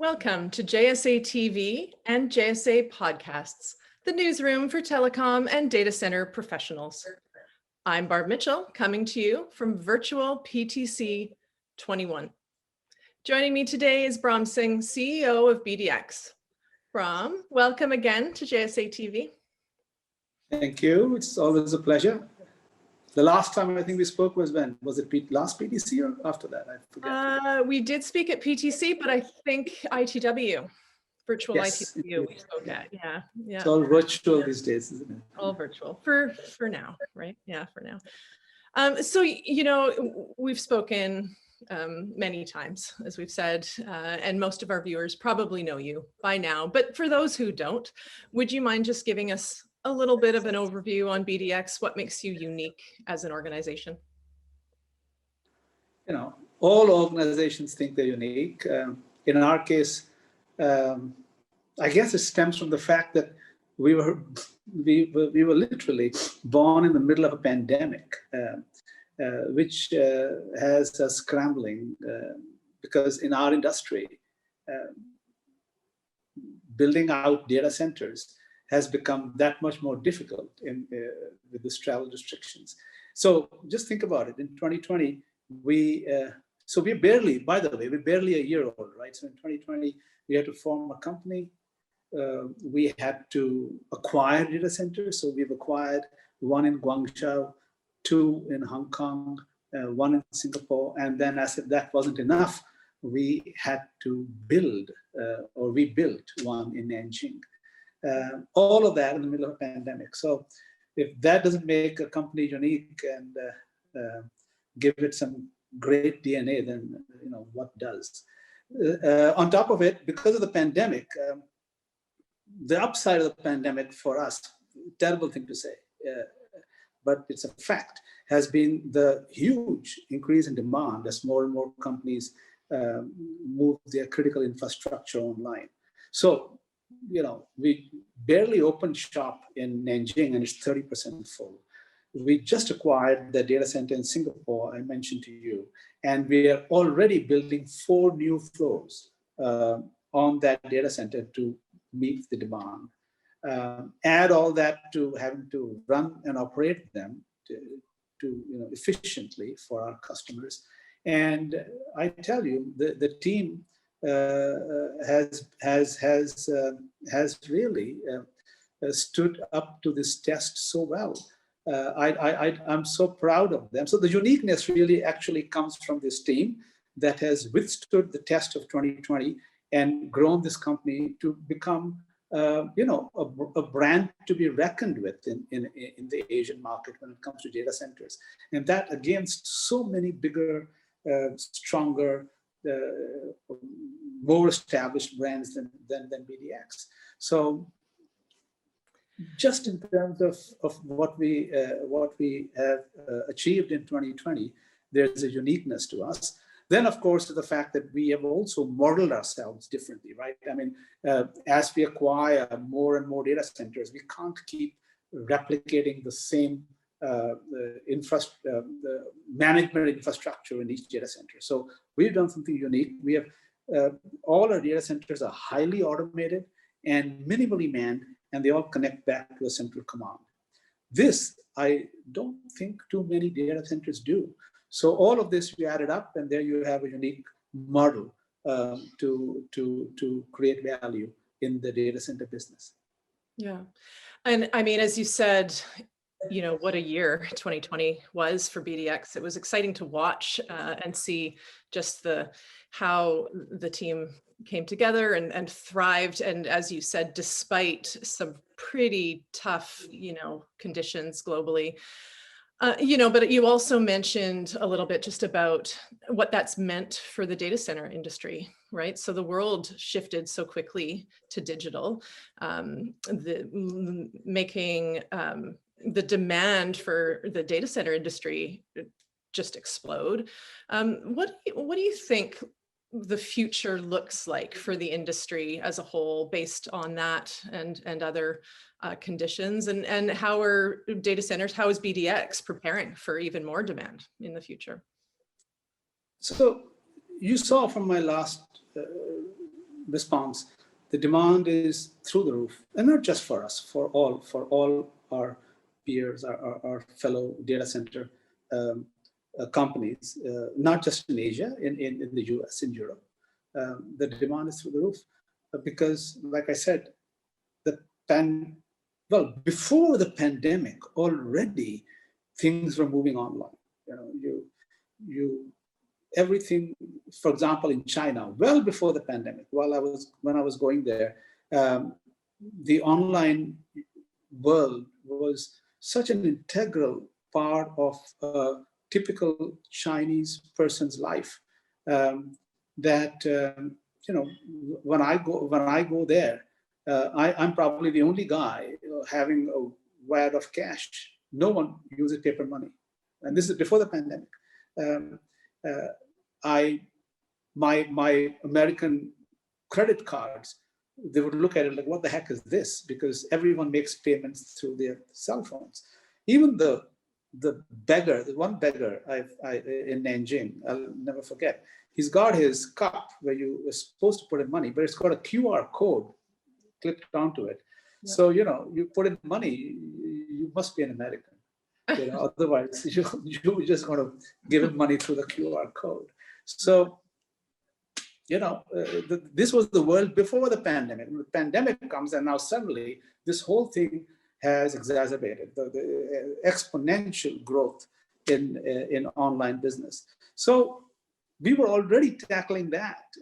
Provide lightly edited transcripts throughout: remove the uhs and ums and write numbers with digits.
Welcome to JSA TV and JSA Podcasts, the newsroom for telecom and data center professionals. I'm Barb Mitchell, coming to you from virtual PTC'21. Joining me today is Braham Singh, CEO of BDx. Braham, welcome again to JSA TV. Thank you. It's always a pleasure. The last time I think we spoke was when? Was it last PTC or after that? I forget. We did speak at PTC, but I think ITW, virtual Yes, ITW we spoke at. Yeah. It's all virtual these days, isn't it? All virtual for now, right? Yeah, for now. So, you know, we've spoken many times, as we've said, and most of our viewers probably know you by now. But for those who don't, would you mind just giving us a little bit of an overview on BDx? What makes you unique as an organization? You know, all organizations think they're unique. In our case, I guess it stems from the fact that we were literally born in the middle of a pandemic, which has us scrambling because in our industry, building out data centers has become that much more difficult with this travel restrictions. So just think about it. In 2020, we're barely a year old, right? So in 2020, we had to form a company. We had to acquire data centers. So we've acquired one in Guangzhou, two in Hong Kong, one in Singapore. And then as if that wasn't enough, we had to build, or we built one in Nanjing. All of that in the middle of a pandemic. So if that doesn't make a company unique and give it some great DNA, then you know what does. On top of it, because of the pandemic, the upside of the pandemic for us, terrible thing to say, but it's a fact, has been the huge increase in demand as more and more companies move their critical infrastructure online. So, you know, we barely opened shop in Nanjing and it's 30% full. We just acquired the data center in Singapore, I mentioned to you, and we are already building 4 new floors on that data center to meet the demand. Add all that to having to run and operate them to efficiently for our customers. And I tell you, the team has really stood up to this test so well. I'm so proud of them. So the uniqueness really actually comes from this team that has withstood the test of 2020 and grown this company to become, a brand to be reckoned with in the Asian market when it comes to data centers. And that against so many bigger, stronger, more established brands than BDx. So just in terms of what we have achieved in 2020, there's a uniqueness to us. Then, of course, the fact that we have also modeled ourselves differently, right? I mean, as we acquire more and more data centers, we can't keep replicating the same management infrastructure in each data center. So we've done something unique. We have all our data centers are highly automated and minimally manned, and they all connect back to a central command. This, I don't think too many data centers do. So all of this we added up, and there you have a unique model to create value in the data center business. Yeah, and I mean, as you said, you know, what a year 2020 was for BDx. It was exciting to watch and see just how the team came together and thrived. And as you said, despite some pretty tough, conditions globally, but you also mentioned a little bit just about what that's meant for the data center industry, right? So the world shifted so quickly to digital, making the demand for the data center industry just explode. What do you think the future looks like for the industry as a whole based on that and other conditions, and how are data centers, how is BDx preparing for even more demand in the future? So you saw from my last response, the demand is through the roof, and not just for us, for all our peers, our fellow data center companies, not just in Asia, in the US, in Europe. The demand is through the roof because, like I said, before the pandemic, already things were moving online. Everything, for example, in China, well before the pandemic, when I was going there, the online world was such an integral part of a typical Chinese person's life that when I go there, I'm probably the only guy having a wad of cash. No one uses paper money, and this is before the pandemic. My American credit cards, they would look at it like, what the heck is this? Because everyone makes payments through their cell phones. Even the one beggar in Nanjing, I'll never forget. He's got his cup where you are supposed to put in money, but it's got a QR code clipped onto it. Yeah. So, you put in money, you must be an American. Otherwise, you're just going to give him money through the QR code. So, this was the world before the pandemic. The pandemic comes, and now suddenly this whole thing has exacerbated the exponential growth in online business. So we were already tackling that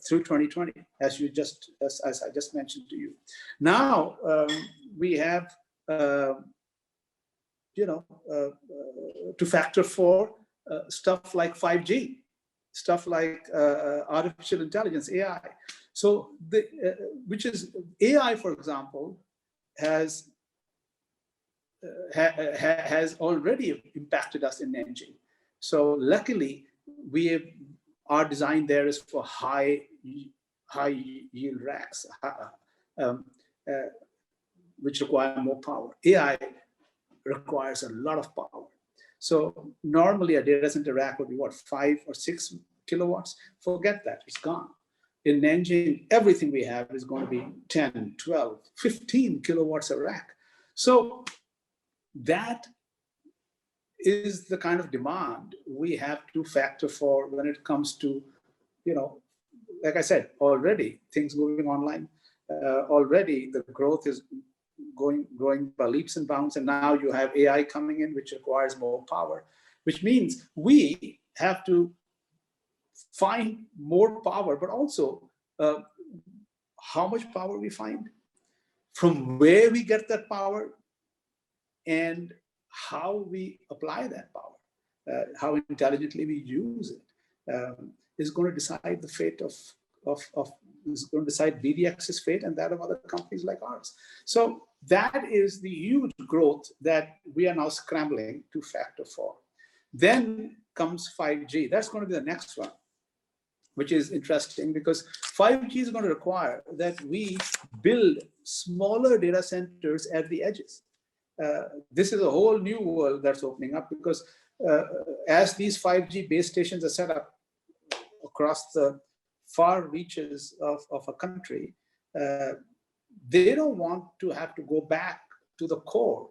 through 2020, as I just mentioned to you. Now we have to factor for stuff like 5G, stuff like artificial intelligence, AI. So which is AI, for example, has already impacted us in Nanjing. So luckily, our design there is for high yield racks, which require more power. AI requires a lot of power. So normally a data center rack would be what, 5 or 6 kilowatts? Forget that, it's gone. In Nanjing, everything we have is going to be 10, 12, 15 kilowatts a rack. So that is the kind of demand we have to factor for when it comes to, like I said, already things moving online. Already the growth is growing by leaps and bounds, and now you have AI coming in, which requires more power, which means we have to find more power, but also how much power we find, from where we get that power, and how we apply that power, how intelligently we use it, is going to decide the fate is going to decide BDx's fate and that of other companies like ours. So that is the huge growth that we are now scrambling to factor for. Then comes 5G. That's going to be the next one, which is interesting because 5G is going to require that we build smaller data centers at the edges. This is a whole new world that's opening up because as these 5G base stations are set up across the far reaches of a country, they don't want to have to go back to the core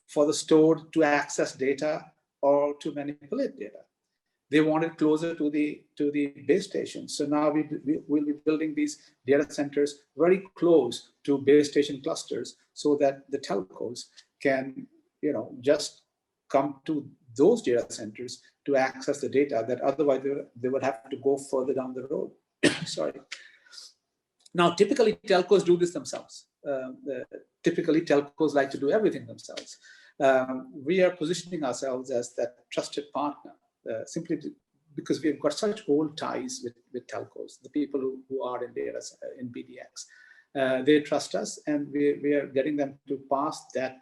for the stored to access data or to manipulate data. They want it closer to the base station. So now we'll be building these data centers very close to base station clusters so that the telcos can, just come to those data centers to access the data that otherwise they would have to go further down the road. Sorry. Now, typically telcos do this themselves. Typically telcos like to do everything themselves. We are positioning ourselves as that trusted partner. Simply because we've got such old ties with telcos, the people who are in data in BDx. They trust us, and we are getting them to pass that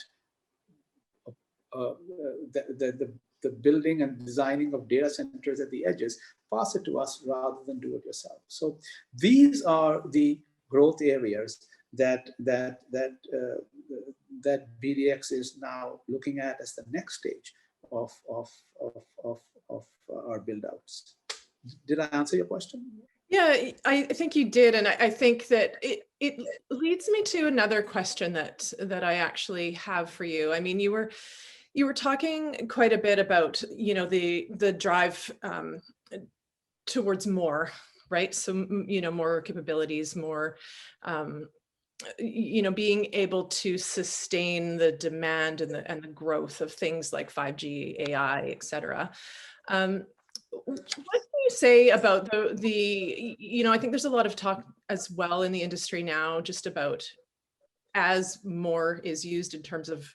the building and designing of data centers at the edges, pass it to us rather than do it yourself. So these are the growth areas that BDx is now looking at as the next stage of our build outs. Did I answer your question? Yeah, I think you did, and I think that it leads me to another question that I actually have for you. I mean, you were talking quite a bit about, you know, the drive towards more, right? So you know, more capabilities, more um, you know, being able to sustain the demand and the growth of things like 5G, AI, et cetera. What do you say about you know, I think there's a lot of talk as well in the industry now just about as more is used in terms of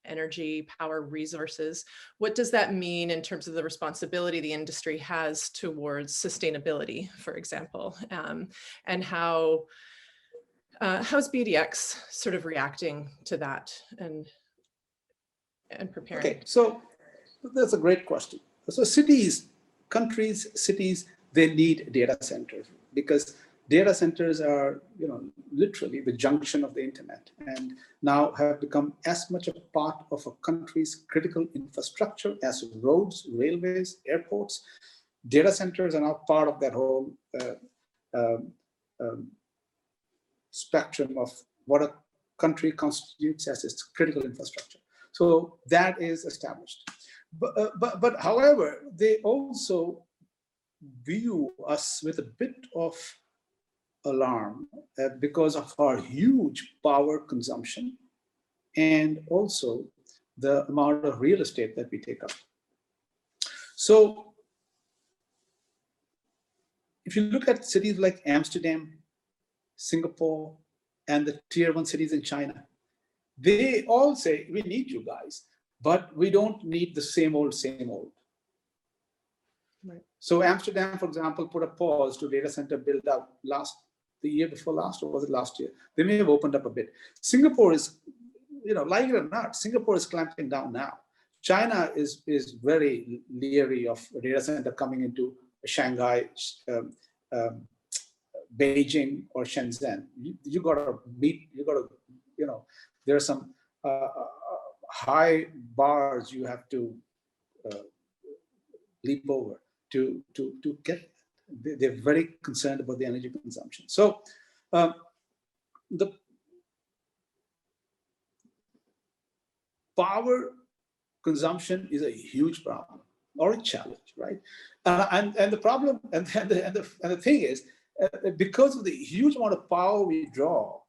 energy, power, resources, what does that mean in terms of the responsibility the industry has towards sustainability, for example, and how's BDx sort of reacting to that and preparing? Okay, so that's a great question. So cities, countries, cities, they need data centers because data centers are, you know, literally the junction of the internet and now have become as much a part of a country's critical infrastructure as roads, railways, airports. Data centers are now part of that whole um, um, spectrum of what a country constitutes as its critical infrastructure. So that is established. But however, they also view us with a bit of alarm because of our huge power consumption and also the amount of real estate that we take up. So if you look at cities like Amsterdam, Singapore, and the tier 1 cities in China, they all say, we need you guys, but we don't need the same old, same old. Right. So Amsterdam, for example, put a pause to data center build out the year before last, or was it last year? They may have opened up a bit. Singapore is, you know, like it or not, Singapore is clamping down now. China is very leery of a data center coming into Shanghai, Beijing, or Shenzhen. You got to meet, you got to, you know, there are some high bars you have to leap over to get. They're very concerned about the energy consumption. So the power consumption is a huge problem or a challenge, right? And the problem and the thing is, because of the huge amount of power we draw,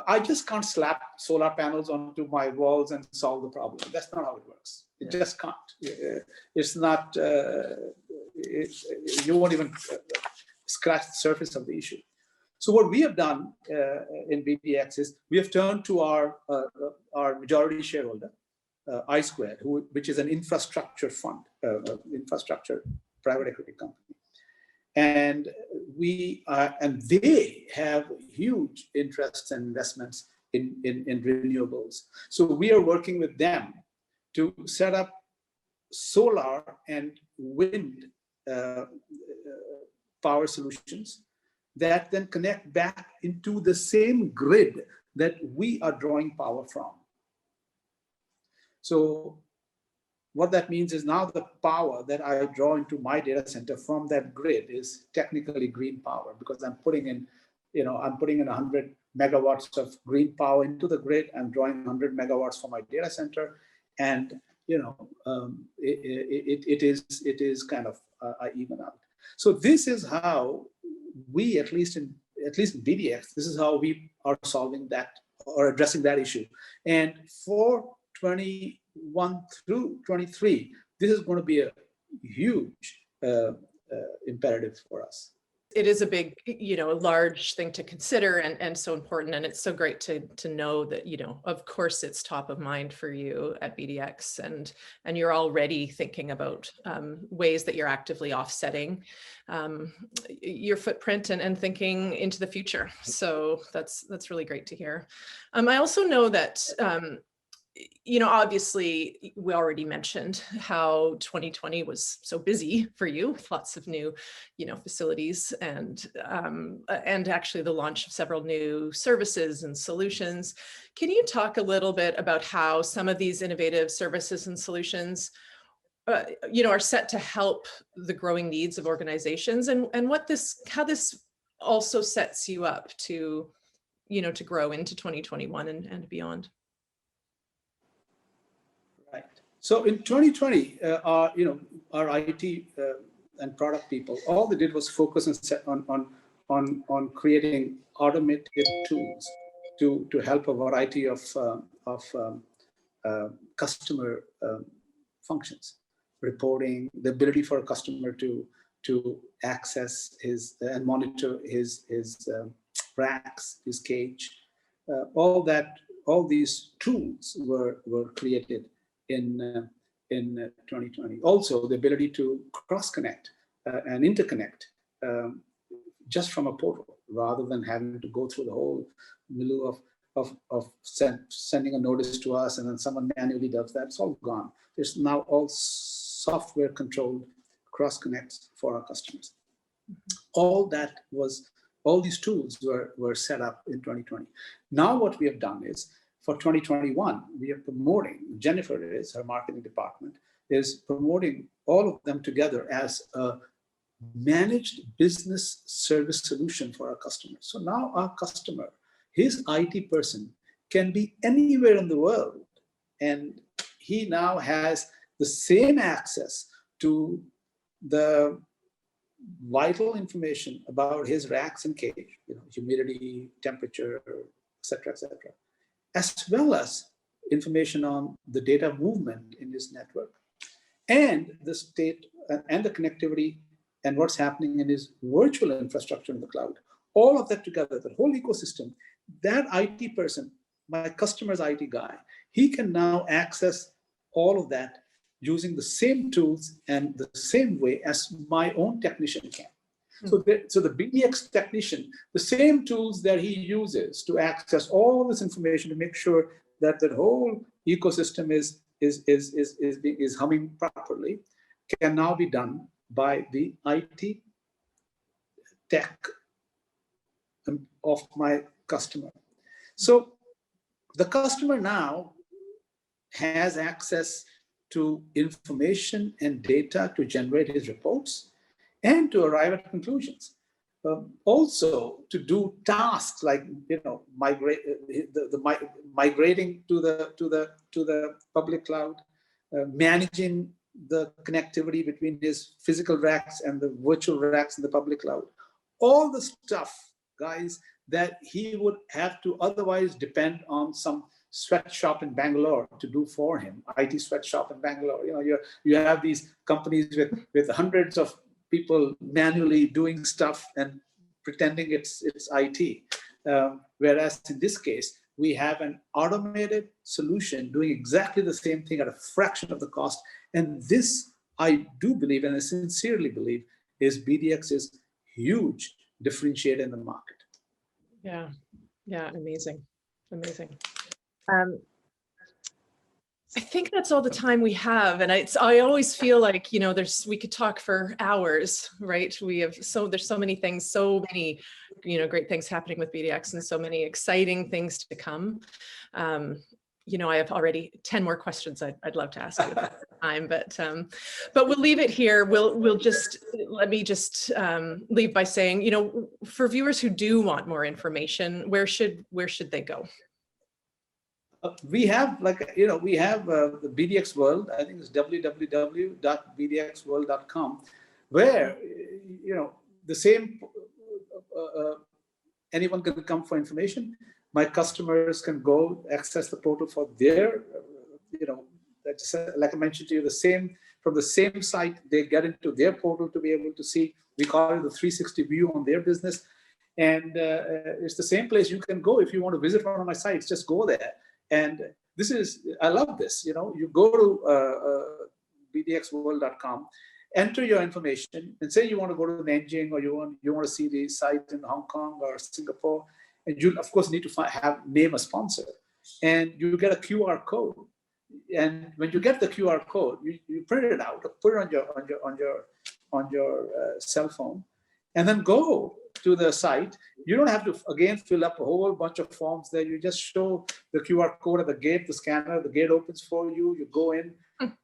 I just can't slap solar panels onto my walls and solve the problem. That's not how it works. It just can't. It's not. You won't even scratch the surface of the issue. So what we have done in BDx is we have turned to our majority shareholder, I Squared, which is an infrastructure fund, infrastructure private equity company. And they have huge interests and investments in renewables. So we are working with them to set up solar and wind power solutions that then connect back into the same grid that we are drawing power from. So what that means is now the power that I draw into my data center from that grid is technically green power, because I'm putting in, I'm putting in 100 megawatts of green power into the grid. I'm drawing 100 megawatts for my data center, and it is kind of even out. So this is how we, at least in BDx, this is how we are solving that or addressing that issue. And for 21 through 23, this is going to be a huge imperative for us. It is a big, a large thing to consider and so important. And it's so great to know that, of course, it's top of mind for you at BDx, and you're already thinking about ways that you're actively offsetting your footprint and thinking into the future. So that's really great to hear. I also know that obviously we already mentioned how 2020 was so busy for you with lots of new, facilities and actually the launch of several new services and solutions. Can you talk a little bit about how some of these innovative services and solutions are set to help the growing needs of organizations, and how this also sets you up to, to grow into 2021 and beyond. Right. So in 2020, our IT and product people, all they did was focus on creating automated tools to help a variety of customer functions, reporting, the ability for a customer to access his and monitor his racks, his cage, all these tools were created in 2020. Also, the ability to cross-connect and interconnect just from a portal, rather than having to go through the whole milieu of sending a notice to us and then someone manually does that. It's all gone. There's now all software controlled cross connects for our customers. All these tools were set up in 2020. Now what we have done is, for 2021, we are promoting, Jennifer is, her marketing department, is promoting all of them together as a managed business service solution for our customers. So now our customer, his IT person, can be anywhere in the world, and he now has the same access to the vital information about his racks and cage, humidity, temperature, etc., as well as information on the data movement in his network, and the state and the connectivity and what's happening in his virtual infrastructure in the cloud. All of that together, the whole ecosystem, that IT person, my customer's IT guy, he can now access all of that using the same tools and the same way as my own technician can. So the BDx technician, the same tools that he uses to access all this information to make sure that the whole ecosystem is humming properly, can now be done by the IT tech of my customer. So the customer now has access to information and data to generate his reports and to arrive at conclusions. Also to do tasks like migrating to the public cloud, managing the connectivity between his physical racks and the virtual racks in the public cloud. All the stuff, guys, that he would have to otherwise depend on some sweatshop in Bangalore to do for him, IT sweatshop in Bangalore. You have these companies with hundreds of people manually doing stuff and pretending it's IT. Whereas in this case, we have an automated solution doing exactly the same thing at a fraction of the cost. And this, I do believe, and I sincerely believe, is BDx's huge differentiator in the market. Yeah, amazing. I think that's all the time we have, and I always feel like we could talk for hours, right? There's so many things, so many great things happening with BDx, and so many exciting things to come. I have already 10 more questions I'd love to ask you at the time, but we'll leave it here. Let me just leave by saying, for viewers who do want more information, where should they go? We have the BDx World. I think it's www.bdxworld.com, where the same anyone can come for information. My customers can go access the portal for their, like I mentioned to you, from the same site, they get into their portal to be able to see. We call it the 360 view on their business, and it's the same place you can go if you want to visit one of my sites. Just go there. And I love this. You go to bdxworld.com, enter your information, and say you want to go to Nanjing, or you want to see the site in Hong Kong or Singapore, and you of course need to name a sponsor, and you get a QR code. And when you get the QR code, you print it out, put it on your cell phone, and then go to the site, you don't have to, again, fill up a whole bunch of forms there. You just show the QR code at the gate, the scanner, the gate opens for you, you go in,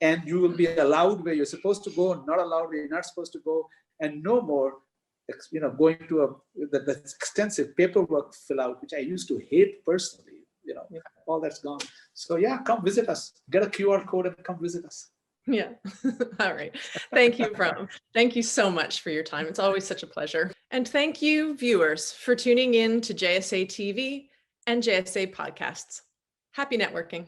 and you will be allowed where you're supposed to go, and not allowed where you're not supposed to go, and no more going to the extensive paperwork fill out, which I used to hate personally. All that's gone. So yeah, come visit us. Get a QR code and come visit us. Yeah. All right. Thank you, Braham. Thank you so much for your time. It's always such a pleasure. And thank you, viewers, for tuning in to JSA TV and JSA podcasts. Happy networking.